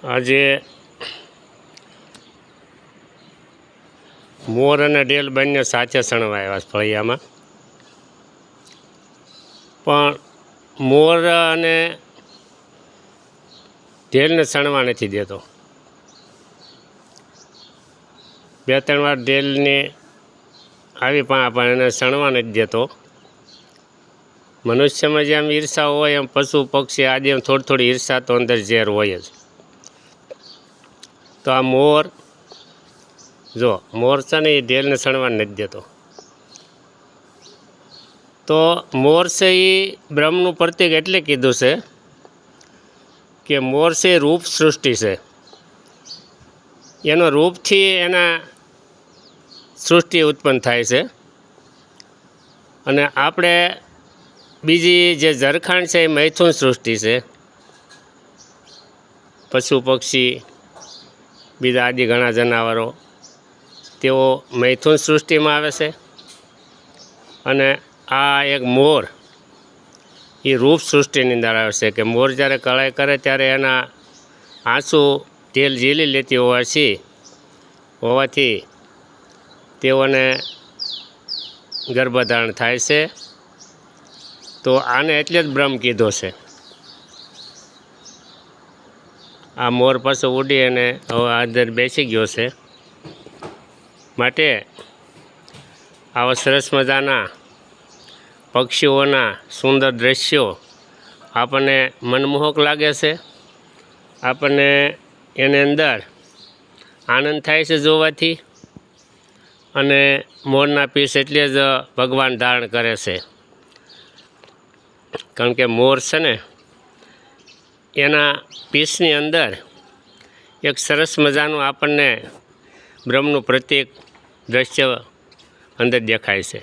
આજે મોર અને ઢેલ બંને સાથે સણવા આવ્યા છે ફળિયામાં, પણ મોર અને ઢેલને સણવા નથી દેતો. બે ત્રણ વાર ઢેલને આવી પણ એને સણવા નથી દેતો. મનુષ્યમાં જેમ ઈર્ષા હોય એમ પશુ પક્ષી આજે એમ થોડી થોડી ઈર્ષા તો અંદર ઝેર હોય જ. તો આ મોર જો મોર છે ને એ ઢેલને સણવા નથી દેતો. તો મોર છે એ બ્રહ્મનું પ્રતીક એટલે કીધું છે કે મોર છે એ રૂપ સૃષ્ટિ છે. એનો રૂપથી એના સૃષ્ટિ ઉત્પન્ન થાય છે. અને આપણે બીજી જે ઝરખાણ છે એ મૈથુન સૃષ્ટિ છે. પશુ પક્ષી બીજા આદિ ઘણા જનાવરો તેઓ મૈથુન સૃષ્ટિમાં આવે છે. અને આ એક મોર એ રૂપ સૃષ્ટિની અંદર આવે છે કે મોર જ્યારે કળાઈ કરે ત્યારે એના આંસુ ઢેલ ઝીલી લેતી હોવાથી તેઓને ગર્ભધારણ થાય છે. તો આને એટલે જ બ્રહ્મ કીધો છે. આ મોર પાછો ઉડી અને હવે અંદર બેસી ગયો છે. માટે આવા સરસ મજાના પક્ષીઓના સુંદર દ્રશ્યો આપણને મનમોહક લાગે છે. આપણને એની અંદર આનંદ થાય છે જોવાથી. અને મોરના પીસ એટલે જ ભગવાન ધારણ કરે છે, કારણ કે મોર છે ને એના પીસની અંદર એક સરસ મજાનું આપણને બ્રહ્મનું પ્રતીક દ્રશ્ય અંદર દેખાય છે.